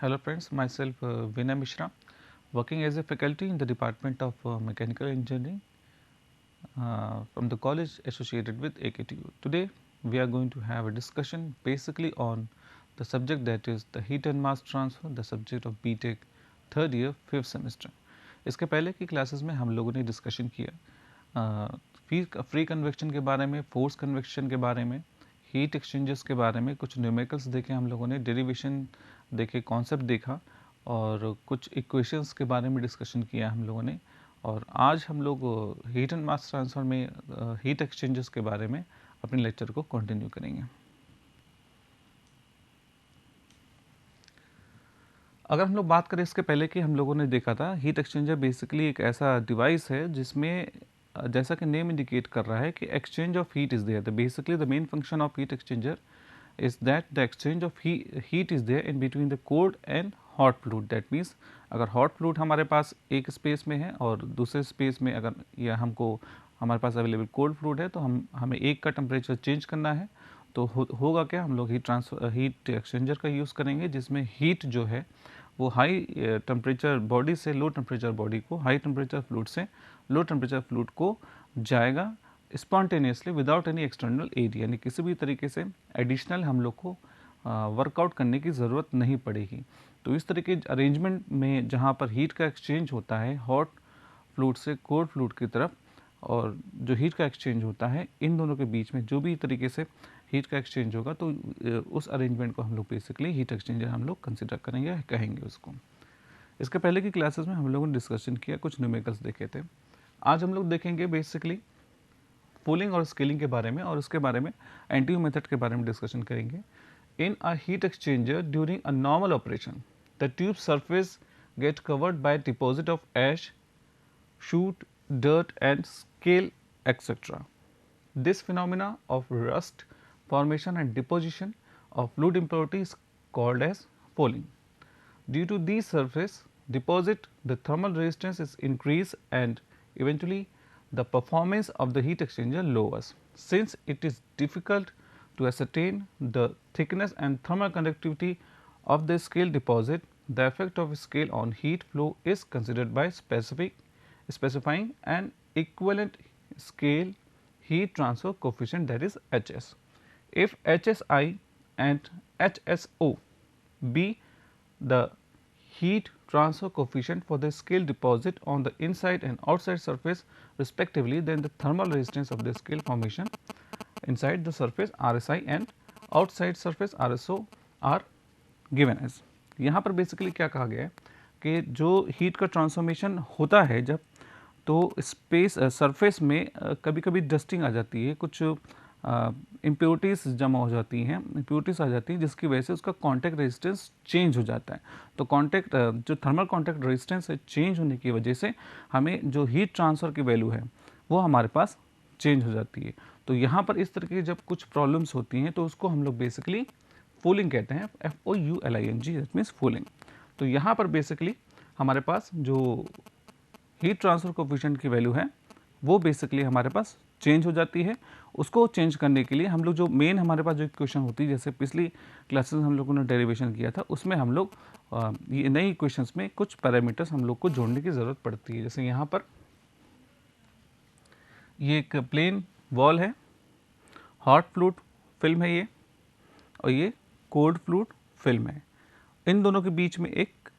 Hello friends, myself Vinay Mishra, working as a faculty in the Department of Mechanical Engineering from the college associated with AKTU. Today we are going to have a discussion basically on the subject that is the heat and mass transfer, the subject of BTech third year 5th semester. इसके पहले की classes में हम लोगों ने discussion किया free convection के बारे में, फोर्स कन्वेक्शन के बारे में, हीट एक्सचेंजर्स के बारे में, कुछ न्यूमेरिकल्स देखे हम लोगों ने, डेरिवेशन देखे, कॉन्सेप्ट देखा और कुछ इक्वेशंस के बारे में डिस्कशन किया हम लोगों ने। और आज हम लोग हीट एंड मास ट्रांसफर में हीट एक्सचेंजर्स के बारे में अपने लेक्चर को कंटिन्यू करेंगे। अगर हम लोग बात करें इसके पहले कि हम लोगों ने देखा था, हीट एक्सचेंजर बेसिकली एक ऐसा डिवाइस है जिसमें जैसा कि नेम इंडिकेट कर रहा है कि exchange of heat is there. The basically the main function of heat exchanger is that the exchange of heat is there in between the cold and hot fluid. That means अगर hot fluid हमारे पास एक space में है और दूसरे space में अगर या हमारे पास अवेलेबल कोल्ड फ्लूइड है तो हमें एक का टेम्परेचर चेंज करना है तो होगा क्या, हम लोग हीट एक्सचेंजर का यूज़ करेंगे जिसमें हीट जो है वो हाई टेम्परेचर बॉडी से लो टेम्परेचर बॉडी को, हाई टेम्परेचर फ्लूइड से लो टेम्परेचर फ्लूइड को जाएगा spontaneously without any external aid, यानी किसी भी तरीके से एडिशनल हम लोग को वर्कआउट करने की ज़रूरत नहीं पड़ेगी। तो इस तरीके के अरेंजमेंट में जहाँ पर हीट का एक्सचेंज होता है हॉट फ्लूइड से कोल्ड फ्लूइड की तरफ, और जो हीट का एक्सचेंज होता है इन दोनों के बीच में जो भी तरीके से हीट का एक्सचेंज होगा तो उस अरेंजमेंट को हम लोग बेसिकली हीट एक्सचेंजर हम लोग कंसिडर करेंगे, कहेंगे उसको। इसके पहले की क्लासेस में हम लोगों ने डिस्कशन किया, कुछ न्यूमेरिकल्स देखे थे। आज हम लोग देखेंगे बेसिकली फूलिंग और स्केलिंग के बारे में, और उसके बारे में एनटीयू मेथड के बारे में डिस्कशन करेंगे। In a heat exchanger during a normal operation the tube surface get covered by deposit of ash, soot, dirt and scale etc. This phenomena of rust formation and deposition of fluid impurity is called as fouling. Due to these surface deposit, the thermal resistance is increased and eventually the performance of the heat exchanger lowers. Since it is difficult to ascertain the thickness and thermal conductivity of the scale deposit, the effect of scale on heat flow is considered by specifying an equivalent scale heat transfer coefficient, that is HS. If HSI and HSO be the heat transfer coefficient for the scale deposit on the inside and outside surface respectively, then the thermal resistance of the scale formation inside the surface RSI and outside surface RSO are given as. यहाँ पर basically क्या कहा गया है कि जो heat का transformation होता है जब, तो स्पेस सरफेस में कभी कभी डस्टिंग आ जाती है, कुछ इम्प्योरिटीज़ जमा हो जाती हैं, इम्प्योरिटीज़ आ जाती हैं जिसकी वजह से उसका कॉन्टैक्ट रेजिस्टेंस चेंज हो जाता है। तो जो थर्मल कॉन्टैक्ट रेजिस्टेंस है चेंज होने की वजह से हमें जो हीट ट्रांसफ़र की वैल्यू है वो हमारे पास चेंज हो जाती है। तो यहाँ पर इस तरह की जब कुछ प्रॉब्लम्स होती हैं तो उसको हम लोग बेसिकली फूलिंग कहते हैं, FOULING, दैट मीन्स फूलिंग। तो यहाँ पर बेसिकली हमारे पास जो हीट ट्रांसफर कोफिशिएंट की वैल्यू है वो बेसिकली हमारे पास चेंज हो जाती है। उसको चेंज करने के लिए हम लोग जो मेन हमारे पास जो इक्वेशन होती है, जैसे पिछली क्लासेस हम लोगों ने डेरिवेशन किया था उसमें हम लोग ये नई इक्वेशंस में कुछ पैरामीटर्स हम लोग को जोड़ने की ज़रूरत पड़ती है। जैसे यहाँ पर ये एक प्लेन वॉल है, हॉट फ्लूइड फिल्म है ये, और ये कोल्ड फ्लूइड फिल्म है। इन दोनों के बीच में एक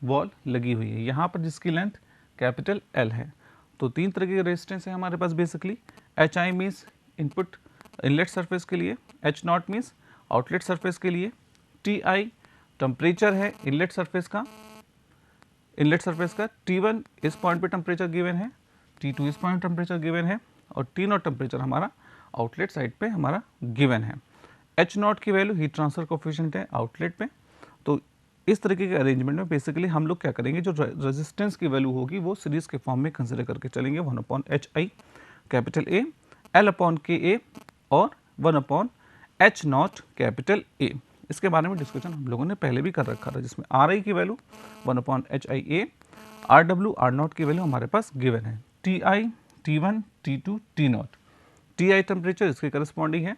वॉल लगी हुई है यहाँ पर जिसकी लेंथ कैपिटल L है। तो तीन तरह के रेजिस्टेंस है हमारे पास basically. HI means input inlet surface के लिए, H0 मीन्स आउटलेट सरफेस के लिए, TI टेम्परेचर है इनलेट सरफेस का, T1 इस पॉइंट पे टेम्परेचर गिवन है, T2 इस पॉइंट टेम्परेचर गिवन है, और T0 टेम्परेचर हमारा आउटलेट साइड पे हमारा गिवन है। H0 की वैल्यू हीट ट्रांसफर कोफिशिएंट है आउटलेट पे। तो इस तरीके के अरेंजमेंट में बेसिकली हम लोग क्या करेंगे, जो रेजिस्टेंस की वैल्यू होगी वो सीरीज के फॉर्म में कंसिडर करके चलेंगे, 1/HI कैपिटल A, L/KA और 1/H0 कैपिटल A। इसके बारे में डिस्कशन हम लोगों ने पहले भी कर रखा था, जिसमें RI की वैल्यू 1/HIA, RW R0 की वैल्यू हमारे पास गिवन है, TI T1 T2 T0, TI temperature इसके करस्पॉन्डिंग है,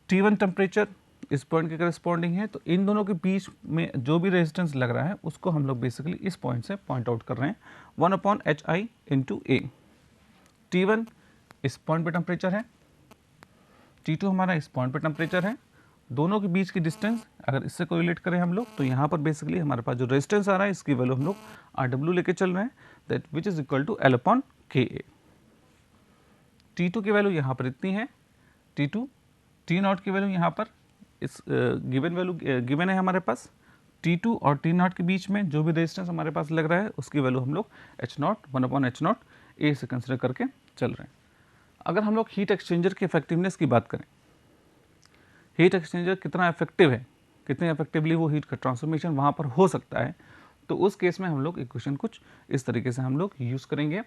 T1 टेम्परेचर इस पॉइंट के करस्पॉन्डिंग है, तो इन दोनों के बीच में जो भी रेजिस्टेंस लग रहा है उसको हम लोग बेसिकली इस पॉइंट से पॉइंट आउट कर रहे हैं, 1/hi इंटू ए। T1 इस पॉइंट पे टेम्परेचर है, T2 हमारा इस पॉइंट पे टेम्परेचर है। दोनों के बीच की डिस्टेंस अगर इससे कोरिलेट करें हम लोग, तो यहाँ पर बेसिकली हमारे पास जो रेजिस्टेंस आ रहा है इसकी वैल्यू हम लोग RW लेके चल रहे हैं, that which is equal to L/Ka। T2 की वैल्यू यहाँ पर इतनी है, T2 T0 की वैल्यू यहाँ पर इस गिवन वैल्यू गिवन है हमारे पास। T2 और T0 के बीच में जो भी रेजिस्टेंस हमारे पास लग रहा है उसकी वैल्यू हम लोग H0 1/H0 A से कंसिडर करके चल रहे हैं। अगर हम लोग हीट एक्सचेंजर की इफेक्टिवनेस की बात करें, हीट एक्सचेंजर कितना इफेक्टिव है, कितने इफेक्टिवली वो हीट का ट्रांसफॉर्मेशन वहाँ पर हो सकता है, तो उस केस में हम लोग इक्वेशन कुछ इस तरीके से हम लोग यूज़ करेंगे।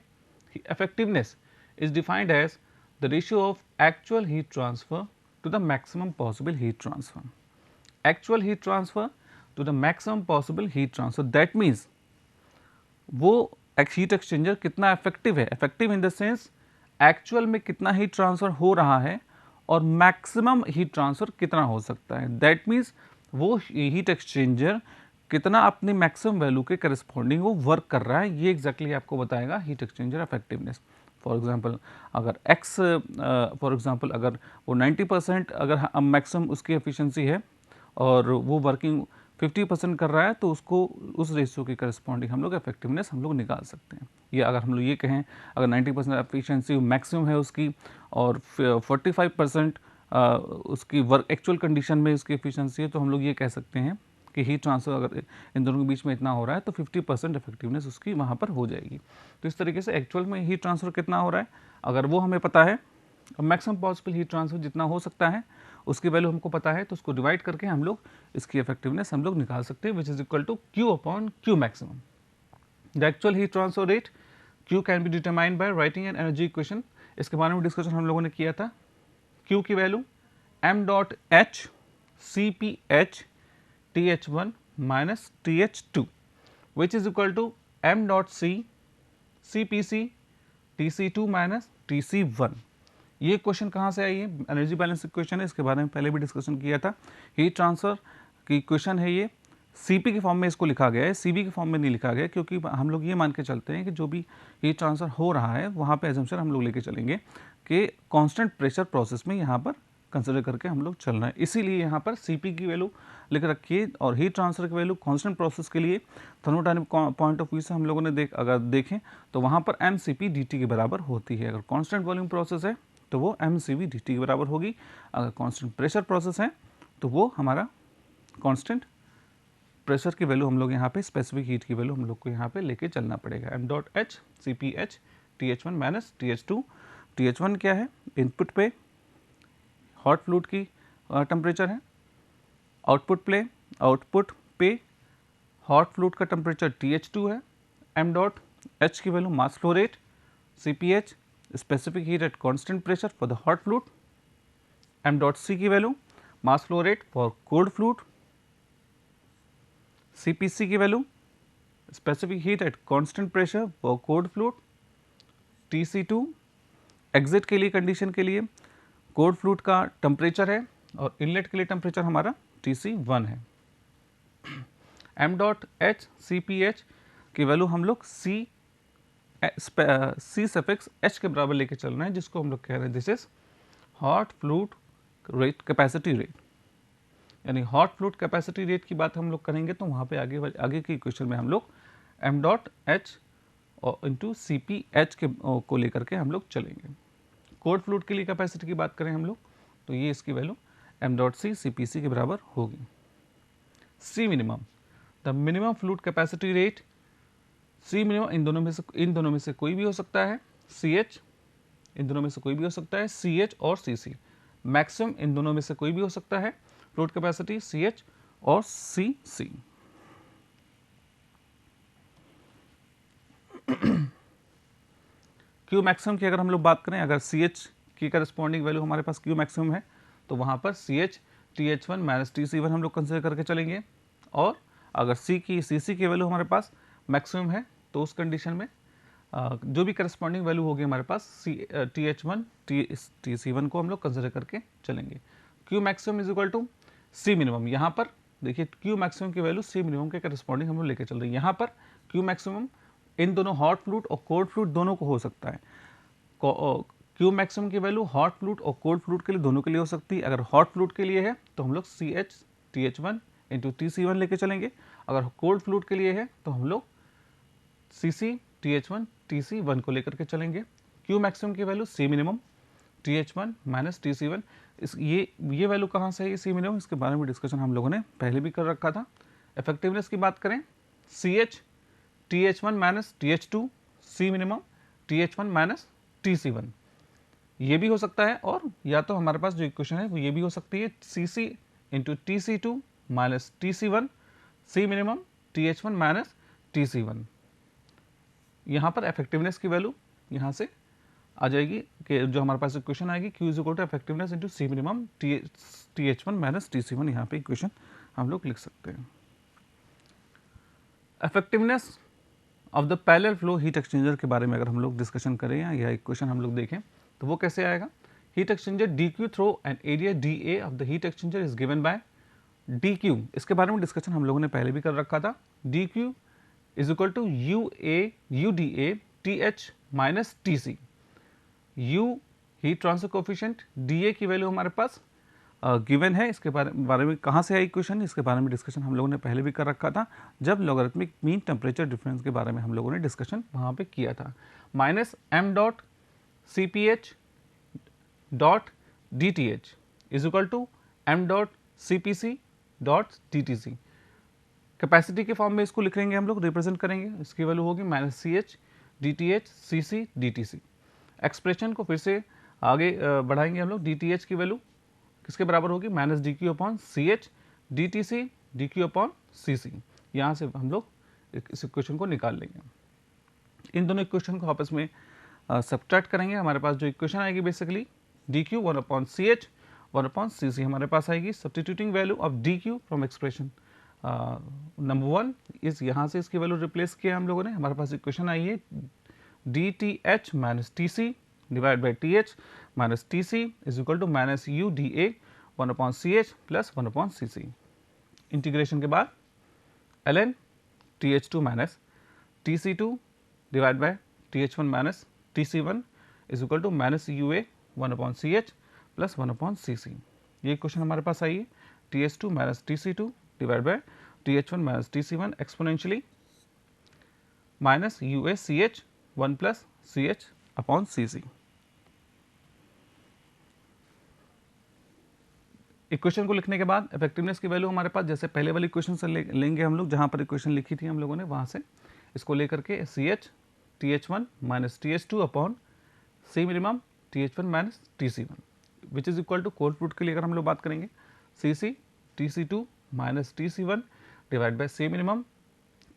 Effectiveness is defined as the ratio of actual heat transfer to the maximum possible heat transfer. Actual heat transfer to the maximum possible heat transfer, that means वो हीट एक्सचेंजर कितना effective है, effective in the sense actual में कितना heat transfer हो रहा है और maximum heat transfer कितना हो सकता है। दैट मीन्स वो हीट एक्सचेंजर कितना अपनी मैक्सिमम वैल्यू के करस्पॉन्डिंग वो वर्क कर रहा है, ये एग्जैक्टली आपको बताएगा heat exchanger effectiveness. For example अगर x फॉर एग्जांपल अगर वो 90% अगर मैक्सिमम उसकी एफिशिएंसी है और वो वर्किंग 50% कर रहा है, तो उसको उस रेशियो के करस्पॉन्डिंग हम लोग इफेक्टिवनेस हम लोग निकाल सकते हैं। या अगर हम लोग ये कहें अगर 90% एफिशिएंसी मैक्सिमम है उसकी और 45% उसकी वर्क एक्चुअल कंडीशन में उसकी एफिशिएंसी है, तो हम लोग ये कह सकते हैं कि हीट ट्रांसफर अगर इन दोनों के बीच में इतना हो रहा है तो 50% इफेक्टिवनेस उसकी वहाँ पर हो जाएगी। तो इस तरीके से एक्चुअल में हीट ट्रांसफर कितना हो रहा है अगर वो हमें पता है, मैक्सिमम पॉसिबल हीट ट्रांसफर जितना हो सकता है उसकी वैल्यू हमको पता है, तो उसको डिवाइड करके हम लोग इसकी इफेक्टिवनेस हम लोग निकाल सकते हैं, which is equal to Q/Q maximum. The actual heat transfer rate Q can be determined by writing an energy equation. इसके बारे में डिस्कशन हम लोगों ने किया था। Q की value m.h Cph TH1 minus TH2 which is equal to m.c Cpc Tc2 minus Tc1। ये क्वेश्चन कहाँ से आई है, एनर्जी बैलेंस इक्वेशन है, इसके बारे में पहले भी डिस्कशन किया था। हीट ट्रांसफर की इक्वेशन है ये, Cp के फॉर्म में इसको लिखा गया है, Cv के फॉर्म में नहीं लिखा गया, क्योंकि हम लोग ये मान के चलते हैं कि जो भी हीट ट्रांसफर हो रहा है वहाँ पे एजम्पशन हम लोग लेके चलेंगे कि कांस्टेंट प्रेशर प्रोसेस में यहाँ पर कंसिडर करके हम लोग चल रहे हैं, इसीलिए यहाँ पर Cp की वैल्यू लिख रखी है। और हीट ट्रांसफर की वैल्यू कांस्टेंट प्रोसेस के लिए थर्मोडायनामिक पॉइंट ऑफ व्यू से हम लोगों ने अगर देखें तो वहाँ पर mCp dt के बराबर होती है। अगर कांस्टेंट वॉल्यूम प्रोसेस है तो वो mCv dt के बराबर होगी, अगर कांस्टेंट प्रेशर प्रोसेस है तो वो हमारा कांस्टेंट प्रेशर की वैल्यू हम लोग यहाँ पे स्पेसिफिक हीट की वैल्यू हम लोग को यहाँ पे लेके चलना पड़ेगा। m.h Cph TH1 minus TH2। TH1 क्या है, इनपुट पे हॉट फ्लूइड की टेम्परेचर है, आउटपुट पे हॉट फ्लूइड का टेम्परेचर TH2 है। m.h की value mass flow rate, Cph specific heat at constant pressure for the hot fluid, m.c की value mass flow rate for cold fluid, Cpc की value specific heat at constant pressure for cold fluid, Tc2 exit के लिए condition के लिए cold fluid का temperature है और inlet के लिए टेम्परेचर हमारा Tc1 है। m.h Cph की वैल्यू हम लोग C सफिक्स H के बराबर लेके चल रहे हैं, जिसको हम लोग कह रहे हैं this is hot fluid rate capacity rate. यानी हॉट फ्लूइड कैपेसिटी रेट की बात हम लोग करेंगे तो वहाँ पे आगे की इक्वेशन में हम लोग m.h इंटू Cph के को लेकर के हम लोग चलेंगे। कोल्ड फ्लूइड के लिए कैपेसिटी की बात करें हम लोग तो ये इसकी वैल्यू m.c Cpc के बराबर होगी। C minimum, the minimum fluid capacity rate. C minimum in दोनों में से कोई भी हो सकता है, CH इन दोनों में से कोई भी हो सकता है, CH और CC। मैक्सिमम इन दोनों में से कोई भी हो सकता है, फ्लूइड कैपेसिटी CH और CC। Q मैक्सिमम की अगर हम लोग बात करें, अगर CH की करस्पॉन्डिंग वैल्यू हमारे पास Q मैक्सिमम है तो वहाँ पर CH TH1 माइनस TC1 हम लोग कंसिडर करके चलेंगे, और अगर CC की वैल्यू हमारे पास मैक्सिमम है तो उस कंडीशन में जो भी करस्पॉन्डिंग वैल्यू होगी हमारे पास TH1 TC1 को हम लोग कंसिडर करके चलेंगे। Q maximum is equal to C minimum, यहाँ पर देखिए क्यू मैक्सिमम की वैल्यू सी मिनिमम के करस्पॉन्डिंग हम लोग लेके चल रहे हैं। यहाँ पर क्यू मैक्सिमम इन दोनों हॉट फ्लूइड और कोल्ड फ्लूइड दोनों को हो सकता है। क्यू मैक्सिमम की वैल्यू हॉट फ्लूइड और कोल्ड फ्लूइड के लिए दोनों के लिए हो सकती है। अगर हॉट फ्लूइड के लिए है तो हम लोग CH इंटू TC1 लेके चलेंगे, अगर कोल्ड फ्लूइड के लिए है तो हम लोग TC1 को लेकर के चलेंगे। क्यू मैक्सिमम की value C minimum TH1 minus TC1, इस ये वैल्यू कहाँ से है सी मिनिमम, इसके बारे में डिस्कशन हम लोगों ने पहले भी कर रखा था। इफेक्टिवनेस की बात करें CH TH1 माइनस TH2, सी मिनिमम TH1 माइनस TC1, ये भी हो सकता है। और या तो हमारे पास जो इक्वेशन है वो ये भी हो सकती है CC into TC2 minus TC1, सी मिनिमम TH1 माइनस TC1। यहाँ पर इफेक्टिवनेस की वैल्यू यहाँ से आ जाएगी कि जो हमारे पास इक्वेशन आएगी Q is equal to effectiveness into C minimum TH1 minus TC1, यहाँ पे इक्वेशन हम लोग लिख सकते हैं। Effectiveness of the parallel flow heat exchanger के बारे में अगर हम लोग डिस्कशन करें या यह इक्वेशन हम लोग देखें तो वो कैसे आएगा। Heat exchanger DQ through and area DA of the heat exchanger is given by DQ, इसके बारे में डिस्कशन हम लोगों ने पहले भी कर रखा था। DQ is equal to UDA TH minus TC। U heat transfer coefficient, DA की वैल्यू हमारे पास गिवन है। इसके बारे में कहाँ से आई इक्वेशन, इसके बारे में डिस्कशन हम लोगों ने पहले भी कर रखा था जब लॉगरिथमिक मीन टेम्परेचर डिफरेंस के बारे में हम लोगों ने डिस्कशन वहाँ पे किया था। Minus m dot CPH dot DTH is equal to m dot CPC dot DTC। Capacity के फॉर्म में इसको लिख लेंगे हम लोग, रिप्रेजेंट करेंगे, इसकी वैल्यू होगी minus CH DTH CC DTC। Expression को फिर से आगे बढ़ाएंगे हम लोग, DTH की वैल्यू किसके बराबर होगी, minus DQ upon CH DTC DQ upon CC। यहाँ से हम लोग इस इक्वेशन को निकाल लेंगे। इन दोनों इक्वेशन को आपस में सब्ट्रैक्ट करेंगे, हमारे पास जो इक्वेशन आएगी basically DQ 1 upon CH 1 upon CC हमारे पास आएगी। Substituting value of DQ from expression number 1 इस यहाँ से इसकी वैल्यू रिप्लेस किया हम लोगों ने, हमारे पास इक्वेशन आई है DTH minus TC divide by TH minus TC is equal to minus UDA 1 upon CH plus 1 upon CC। Integration के बाद ln TH2 minus TC2 divide by TH1 minus TC1 is equal to minus UA 1 upon CH plus 1 upon CC। ये question हमारे पास आई है TH2 minus TC2 divide by TH1 minus TC1 exponentially minus UA CH 1 plus CH upon CC। Equation को लिखने के बाद effectiveness की वैल्यू हमारे पास जैसे पहले वाली इक्वेशन से लेंगे हम लोग, जहाँ पर इक्वेशन लिखी थी हम लोगों ने वहाँ से इसको लेकर के CH TH1 minus TH2 upon C minimum TH1 minus TC1 which is equal to cold fluid के लिए अगर हम लोग बात करेंगे CC TC2 minus TC1 divide by C minimum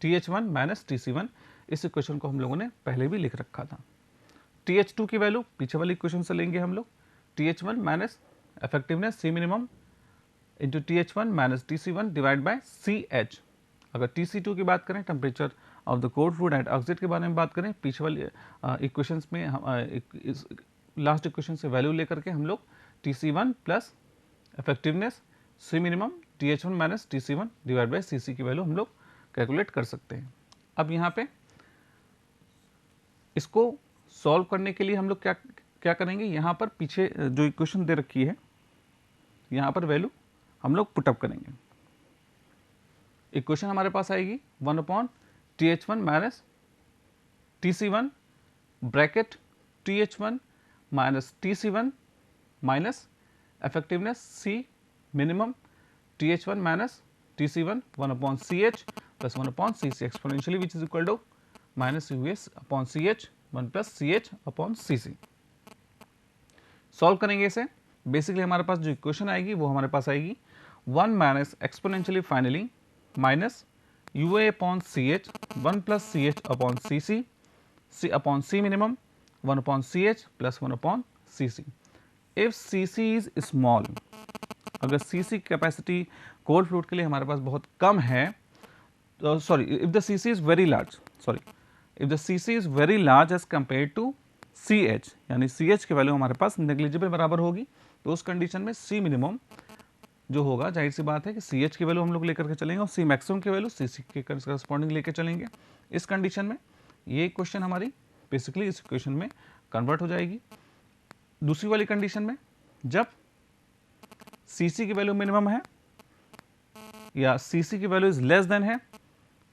TH1 minus TC1। इस इक्वेशन को हम लोगों ने पहले भी लिख रखा था। TH2 की वैल्यू पीछे वाली इक्वेशन से लेंगे हम लोग, TH1 minus effectiveness C minimum into TH1 minus TC1 divide by CH। अगर TC2 की बात करें temperature of the cold fluid at exit के बारे में बात करें, पीछे वाली इक्वेशंस में लास्ट इक्वेशन से वैल्यू लेकर के हम लोग TC1 plus effectiveness C minimum TH1 minus TC1 divide by CC की वैल्यू हम लोग कैलकुलेट कर सकते हैं। अब यहाँ पे इसको सॉल्व करने के लिए हम लोग क्या करेंगे, यहाँ पर पीछे जो इक्वेशन दे रखी है यहाँ पर वैल्यू हम लोग पुटअप करेंगे। इक्वेशन हमारे पास आएगी 1 upon TH1 minus TC1 bracket TH1 minus TC1 minus effectiveness C minimum TH1 minus TC1 1 upon CH plus 1 upon CC exponentially which is equal to minus US upon CH 1 plus CH upon CC। Solve करेंगे इसे, basically हमारे पास जो equation आएगी वो हमारे पास आएगी 1 minus exponentially finally minus UA upon CH 1 plus CH upon CC C upon C minimum 1 upon CH plus 1 upon CC। If CC is small, अगर CC कैपेसिटी कोल्ड फ्लूइड के लिए हमारे पास बहुत कम है, sorry if the CC is very large, sorry if the CC is very large as compare to CH, यानी CH की वैल्यू हमारे पास नेग्लिजिबल बराबर होगी, तो उस कंडीशन में C मिनिमम जो होगा जाहिर सी बात है कि सी एच की वैल्यू हम लोग लेकर के चलेंगे और सी मैक्सिमम की वैल्यू सी सी के करस्पॉन्डिंग लेकर चलेंगे। इस कंडीशन में ये इक्वेशन हमारी बेसिकली इस इक्वेशन में कन्वर्ट हो जाएगी। दूसरी वाली कंडीशन में जब सी सी की वैल्यू मिनिमम है या सी सी की वैल्यू इज लेस देन है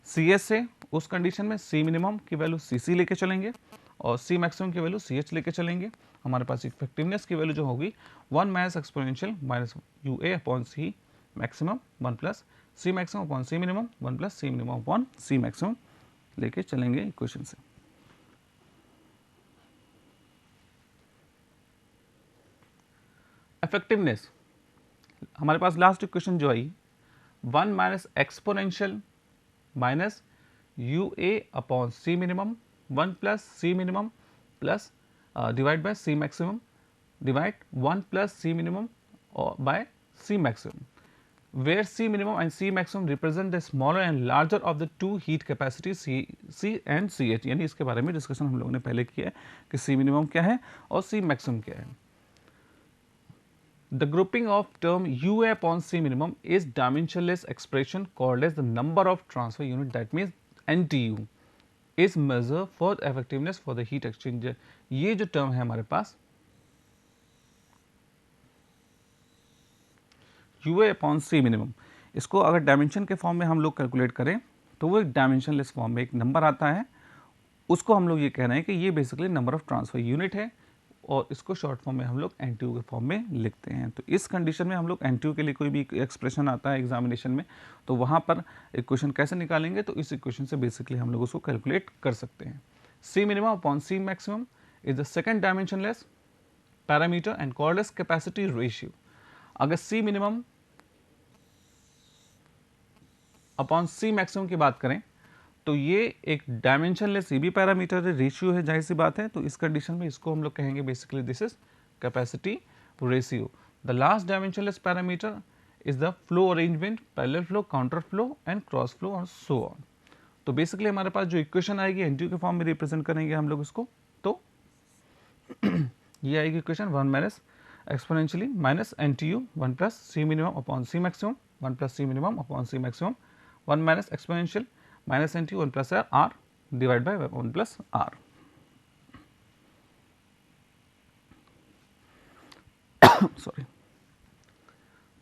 सी एच से, उस कंडीशन में सी मिनिमम की वैल्यू सी सी लेके चलेंगे और सी मैक्सिमम की वैल्यू सी एच लेके चलेंगे। हमारे पास इफेक्टिवनेस की वैल्यू जो होगी 1 minus exponential minus U A upon C maximum 1 plus C maximum upon C minimum 1 plus C minimum upon C maximum लेके चलेंगे इक्वेशन से। इफेक्टिवनेस हमारे पास लास्ट इक्वेशन जो आई 1 minus exponential minus U A upon C minimum 1 plus C minimum plus divide by C maximum divide 1 plus C minimum by C maximum where C minimum and C maximum represent the smaller and larger of the two heat capacities C and CH। यानी इसके बारे में discussion हम लोगों ने पहले किया है कि C minimum क्या है और C maximum क्या है। The grouping of term UA upon C minimum is dimensionless expression called as the number of transfer unit, that means NTU is measure for effectiveness for the heat exchanger। ये जो term है हमारे पास U A upon C minimum, इसको अगर dimension के form में हम लोग कैलकुलेट करें तो वो एक डायमेंशनलेस फॉर्म में एक नंबर आता है, उसको हम लोग ये कह रहे हैं कि ये basically number of transfer unit है और इसको शॉर्ट फॉर्म में हम लोग एन टी यू के फॉर्म में लिखते हैं। तो इस कंडीशन में हम लोग एन टी यू के लिए कोई भी एक्सप्रेशन आता है एग्जामिनेशन में तो वहाँ पर इक्वेशन कैसे निकालेंगे, तो इस इक्वेशन से बेसिकली हम लोग उसको कैलकुलेट कर सकते हैं। C minimum upon C maximum is the second dimensionless parameter and called as capacity ratio. अगर C minimum upon C maximum की बात करें तो ये एक डायमेंशनलेस ये भी पैरामीटर है, रेशियो है, जाहिर सी बात है। तो इस कंडीशन में इसको हम लोग कहेंगे basically this is capacity ratio. The last dimensionless parameter is the flow arrangement, parallel flow, counter flow and cross flow और सो ऑन। तो बेसिकली हमारे पास जो इक्वेशन आएगी एनटीयू के फॉर्म में रिप्रेजेंट करेंगे हम लोग इसको, तो ये आएगी equation 1 minus exponentially minus NTU 1 plus C minimum upon C maximum 1 plus C minimum upon C maximum 1 minus exponential minus N T 1 plus R divide by 1 plus R. Sorry,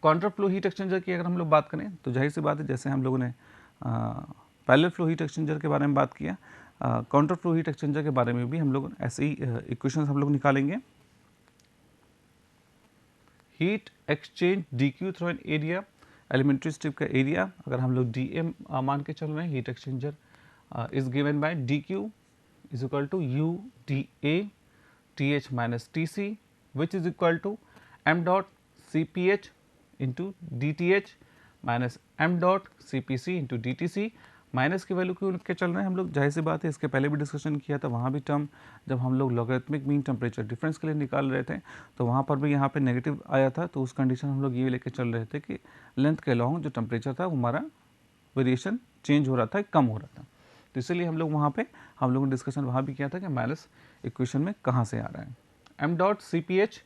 counter flow heat exchanger की अगर हम लोग बात करें तो जाहिर सी बात है जैसे हम लोगों ने पैरेलल फ्लो हीट एक्सचेंजर के बारे में बात किया, काउंटर फ्लो हीट एक्सचेंजर के बारे में भी हम लोग ऐसे ही इक्वेशन हम लोग निकालेंगे। Heat exchange D Q through N area, elementary strip का एरिया अगर हम लोग डी एम मान के चल रहे हैं, heat exchanger is given by D Q is equal to U D A T H minus T C which is equal to M dot C P H into D T H minus M dot C P C into D T C. Minus की value क्यों के चल रहे हैं हम लोग, जाहिर सी बात है इसके पहले भी डिस्कशन किया था, वहाँ भी टर्म जब हम लोग लॉगरिथमिक मीन टेम्परेचर डिफरेंस के लिए निकाल रहे थे तो वहाँ पर भी यहाँ पे नेगेटिव आया था, तो उस कंडीशन हम लोग ये लेके चल रहे थे कि लेंथ के अलॉन्ग जो टेम्परेचर था वो हमारा वेरिएशन चेंज हो रहा था, कम हो रहा था। तो इसीलिए हम लोग वहाँ पे हम लोगों ने डिस्कशन वहाँ भी किया था कि माइनस इक्वेशन में कहाँ से आ रहा है। M dot C P H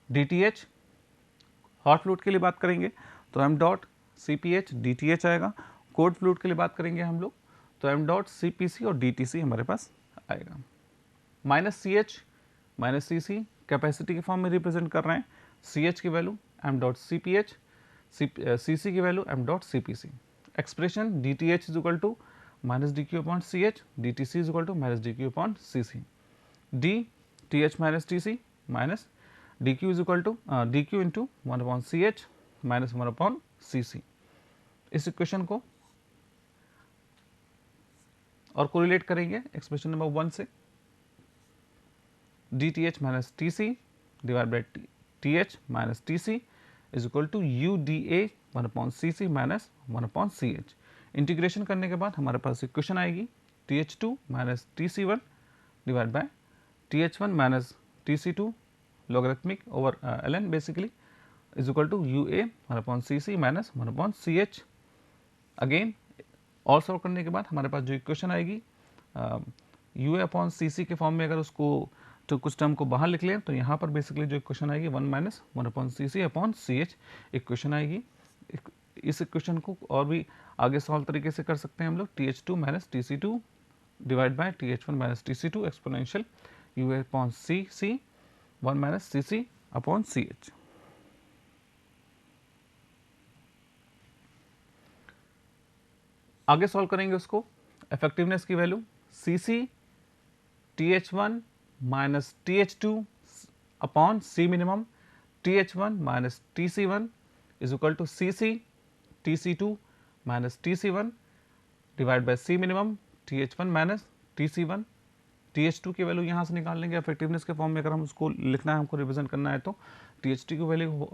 D T H hot fluid के लिए बात करेंगे तो M dot C P H D T H आएगा, कोल्ड फ्लूइड के लिए बात करेंगे हम लोग तो M dot C P C और डी टी सी हमारे पास आएगा। Minus C H minus C C capacity के फॉर्म में रिप्रेजेंट कर रहे हैं, सी एच की value M dot C P H, C C की value M dot C P C. Expression D T H is equal to minus D Q upon C H, D T C is equal to minus D Q upon C C, D T H minus T C minus D Q is equal to D Q into 1 upon C H minus 1 upon C C. इस equation को और correlate करेंगे expression number 1 से, D T H minus T C divide by T H minus T C is equal to U D A 1 upon C C minus 1 upon C H. Integration करने के बाद हमारे पास equation आएगी T H two minus T C one divide by T H one minus T C two logarithmic over L N basically is equal to U A 1 upon C C minus 1 upon C H. Again और solve करने के बाद हमारे पास जो equation आएगी you A upon C सी के form में अगर उसको तो कुछ टर्म को बाहर लिख लें तो यहाँ पर बेसिकली जो इक्वेशन आएगी 1 माइनस 1 अपॉन सी सी अपॉन सी एच इक्वेशन आएगी। इस इक्वेशन को और भी आगे सॉल्व तरीके से कर सकते हैं हम लोग। TH2 minus TC2 divide by TH1 minus TC2 exponential UA upon CC 1 minus CC upon CH। आगे सॉल्व करेंगे उसको। इफेक्टिवनेस की value CC TH1 minus TH2 upon C minimum TH1 minus TC1 is equal to CC TC2 minus TC1 divide by C minimum TH1 minus TC1। TH2 की value यहाँ से निकाल लेंगे effectiveness के फॉर्म में, अगर हम उसको लिखना है, हमको रिविजन करना है तो TH2 की वैल्यू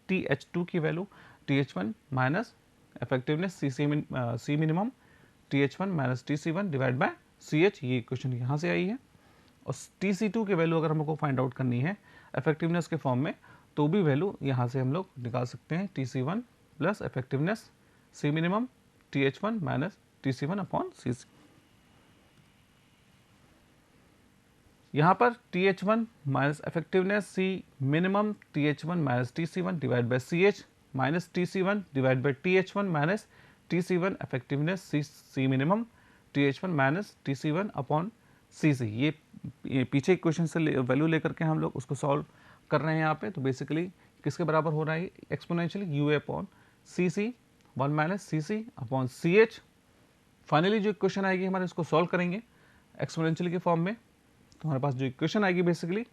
TH2 की value TH1 minus effectiveness C minimum TH1 minus TC1 divide by CH। ये क्वेश्चन यहाँ से आई है। और TC2 की वैल्यू अगर हमको फाइंड आउट करनी है इफेक्टिवनेस के फॉर्म में, तो भी वैल्यू यहाँ से हम लोग निकाल सकते हैं। TC1 plus effectiveness C minimum TH1 minus TC1 upon CC। यहाँ पर TH1 minus effectiveness C minimum TH1 minus TC1 divide by CH minus TC1 divide by TH1 minus TC1 effectiveness C minimum TH1 minus TC1 upon CC। ये पीछे equation से value लेकर के हम लोग उसको सॉल्व कर रहे हैं यहाँ पे। तो बेसिकली किसके बराबर हो रहा है? Exponential UA upon CC 1 minus CC upon CH। Finally जो इक्वेशन आएगी हमारे इसको सॉल्व करेंगे एक्सपोनेंशियल के फॉर्म में, तो हमारे पास जो इक्वेशन आएगी basically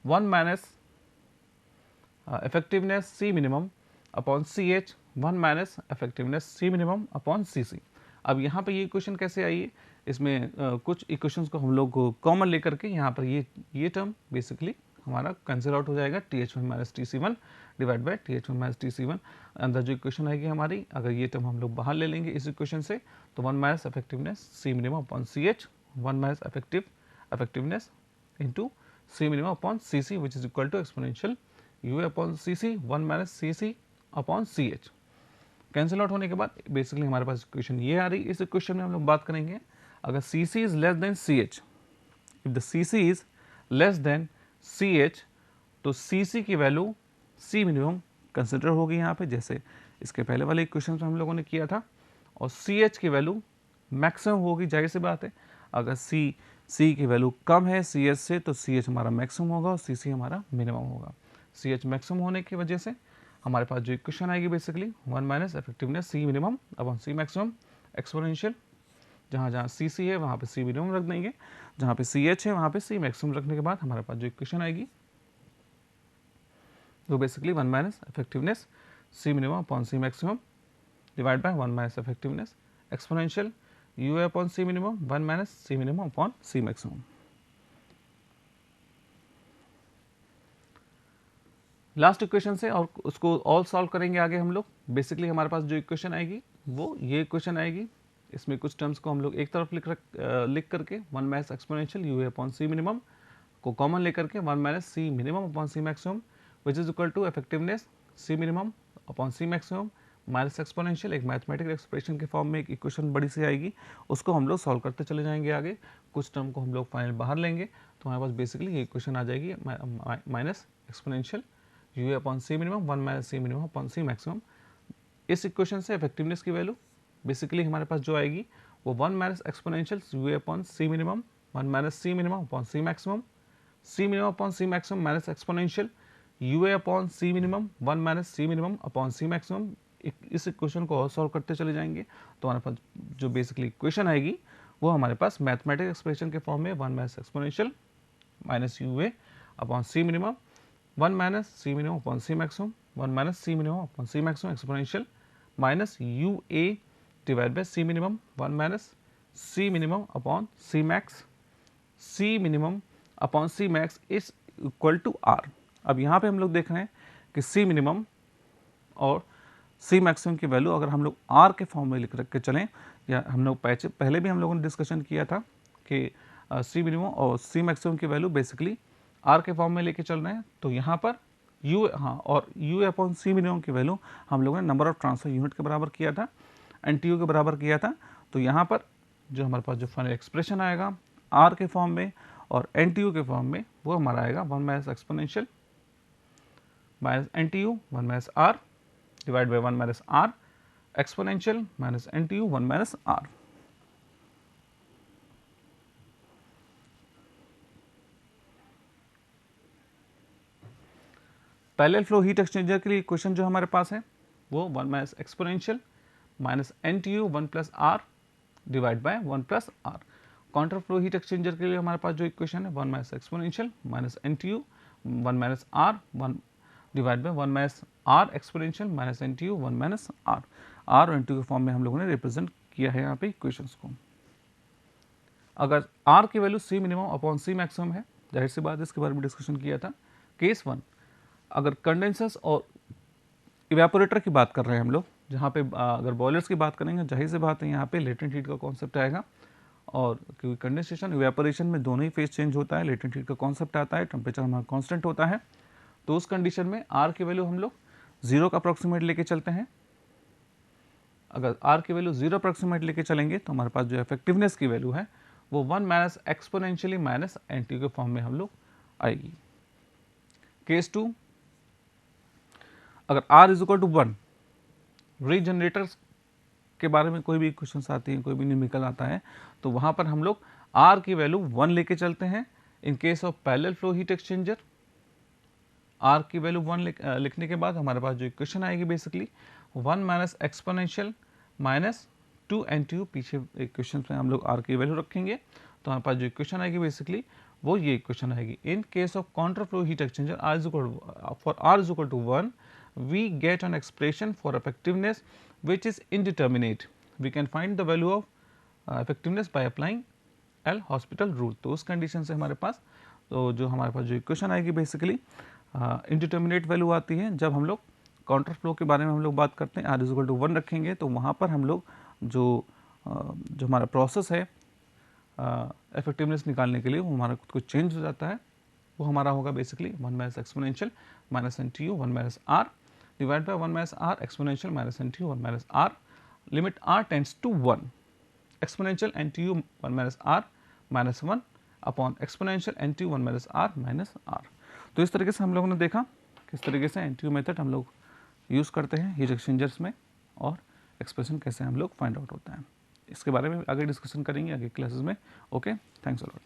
1 minus effectiveness C minimum upon CH 1 minus effectiveness C minimum upon CC। अब यहाँ पे ये इक्वेशन कैसे आई है? इसमें कुछ इक्वेशंस को हम लोग कॉमन लेकर के यहाँ पर ये टर्म बेसिकली हमारा कैंसिल आउट हो जाएगा। TH1 minus TC1 divide by TH1 minus TC1। अंदर जो इक्वेशन आएगी हमारी, अगर ये टर्म हम लोग बाहर ले लेंगे इस इक्वेशन से, तो 1 minus effectiveness C minimum upon CH 1 minus effectiveness into C minimum upon CC which is equal to exponential UA upon CC 1 minus CC upon CH। Cancel out होने के बाद बेसिकली हमारे पास इक्वेशन ये आ रही। इस इक्वेशन में हम लोग बात करेंगे अगर CC is less than CH, if the CC is less than CH, तो CC की वैल्यू C मिनिमम कंसिडर होगी यहाँ पे, जैसे इसके पहले वाले इक्वेशन में हम लोगों ने किया था। और CH की वैल्यू मैक्सिमम होगी, जाहिर सी बात है। अगर C की वैल्यू कम है CH से, तो CH हमारा मैक्सिमम होगा और CC हमारा मिनिमम होगा। CH मैक्सिमम होने की वजह से हमारे पास जो इक्वेशन आएगी basically 1 minus effectiveness C minimum upon C maximum exponential, जहाँ जहाँ CC है वहाँ पे C मिनिमम रख देंगे, जहाँ पे CH है वहाँ पे C मैक्सिमम रखने के बाद हमारे पास जो इक्वेशन आएगी वो basically 1 minus effectiveness C minimum upon C maximum divide by 1 minus effectiveness exponential UA upon C minimum 1 minus C minimum upon C maximum. Last equation से और उसको ऑल सॉल्व करेंगे आगे हम लोग। बेसिकली हमारे पास जो इक्वेशन आएगी वो ये इक्वेशन आएगी। इसमें कुछ टर्म्स को हम लोग एक तरफ लिख करके 1 minus exponential UA upon C minimum को कॉमन लेकर के 1 minus C minimum upon C maximum which is equal to effectiveness C minimum upon C maximum minus exponential, एक मैथमेटिकल एक्सप्रेशन के फॉर्म में एक इक्वेशन बड़ी सी आएगी, उसको हम लोग सॉल्व करते चले जाएंगे आगे। कुछ टर्म को हम लोग फाइनल बाहर लेंगे, तो हमारे पास बेसिकली ये इक्वेशन आ जाएगी minus exponential UA upon C minimum 1 minus C minimum upon C maximum. इस इक्वेशन से इफेक्टिवनेस की वैल्यू बेसिकली हमारे पास जो आएगी वो 1 minus exponential UA upon C minimum 1 minus C minimum upon C maximum, C minimum upon C maximum minus exponential UA upon C minimum 1 minus C minimum upon C maximum. इस equation को और solve करते चले जाएंगे, तो हमारे पास जो बेसिकली इक्वेशन आएगी वो हमारे पास मैथमेटिकल एक्सप्रेशन के फॉर्म में 1 minus exponential minus UA upon C minimum 1 minus C minimum upon C maximum 1 minus C minimum upon C maximum exponential minus UA divide by C minimum 1 minus C minimum upon C max, C minimum upon C max is equal to R। अब यहाँ पे हम लोग देख रहे हैं कि C minimum और C मैक्सिमम की वैल्यू अगर हम लोग R के फॉर्म में लिख रख के चलें, या हम लोग पहले भी हम लोगों ने डिस्कशन किया था कि C मिनिमम और C मैक्सिमम की वैल्यू बेसिकली R के फॉर्म में लेके चल रहे हैं। तो यहाँ पर और UA अपॉन C मिनिमम की वैल्यू हम लोगों ने नंबर ऑफ ट्रांसफर यूनिट के बराबर किया था, NTU के बराबर किया था। तो यहाँ पर जो हमारे पास जो फाइनल एक्सप्रेशन आएगा R के फॉर्म में और NTU के फॉर्म में वो हमारा आएगा 1 minus exponential minus NTU 1 minus R divide by 1 minus R exponential minus NTU 1 minus R. Parallel flow heat exchanger के लिए इक्वेशन जो हमारे पास है वो 1 minus exponential minus NTU 1 plus R divide by 1 plus R. Counter flow heat exchanger के लिए हमारे पास जो इक्वेशन है 1 minus exponential minus NTU 1 minus R 1 divide by 1 minus R exponential minus NTU 1 minus R. R और NTU के form में हम लोगों ने रिप्रेजेंट किया है यहाँ पे इक्वेशंस को। अगर आर की value C minimum upon C maximum है, जाहिर सी बात इसके बारे में डिस्कशन किया था। केस 1, अगर कंडेंसर्स और इवेपोरेटर की बात कर रहे हैं हम लोग, जहाँ पे अगर बॉयलर्स की बात करेंगे जाहिर सी बात है यहाँ पे लेटेंट हीट का कॉन्सेप्ट आएगा, और क्योंकि कंडेंसेशन इवेपोरेशन में दोनों ही फेज चेंज होता है, लेटेंट हीट का कॉन्सेप्ट आता है, टेम्परेचर हमारा कांस्टेंट होता है, तो उस कंडीशन में आर की वैल्यू हम लोग 0 का अप्रॉक्सीमेट लेके चलते हैं। अगर आर की वैल्यू 0 अप्रॉक्सीमेट लेके चलेंगे तो हमारे पास जो इफेक्टिवनेस की वैल्यू है वो 1 माइनस एक्सपोनेंशियली माइनस NTU के फॉर्म में हम लोग आएगी। केस 2, अगर R इज इक्वल टू 1, रीजनरेटर्स के बारे में कोई भी क्वेश्चंस आती हैं, कोई भी न्यूमेरिकल आता है, तो वहाँ पर हम लोग R की वैल्यू 1 लेके चलते हैं। इन case of parallel flow heat exchanger R की वैल्यू 1 लिखने के बाद हमारे पास जो इक्वेशन आएगी basically 1 minus exponential minus 2 NTU, पीछे इक्वेशन में हम लोग R की वैल्यू रखेंगे, तो हमारे पास जो इक्वेशन आएगी बेसिकली वो ये इक्वेशन आएगी। In case of counter flow heat exchanger for R is equal to 1, we get an expression for effectiveness which is indeterminate. We can find the value of effectiveness by applying L Hospital rule. तो उस condition से हमारे पास जो हमारे पास जो equation आएगी बेसिकली इंडिटर्मिनेट वैल्यू आती है। जब हम लोग काउंटर फ्लो के बारे में हम लोग बात करते हैं, R इज इक्वल टू 1 रखेंगे, तो वहाँ पर हम लोग जो हमारा प्रोसेस है इफेक्टिवनेस निकालने के लिए वो हमारा कुछ चेंज हो जाता है। वो हमारा होगा basically 1 minus exponential minus NTU 1 minus R divide by 1 minus R exponential minus NTU 1 minus R, limit r tends to 1, exponential NTU 1 minus R minus 1 upon exponential NTU 1 minus R minus R. तो इस तरीके से हम लोगों ने देखा किस तरीके से NTU मेथड हम लोग यूज़ करते हैं हीट एक्सचेंजर्स में, और एक्सप्रेशन कैसे हम लोग फाइंड आउट होता है। इसके बारे में आगे डिस्कशन करेंगे आगे क्लासेस में। Okay, thanks a lot.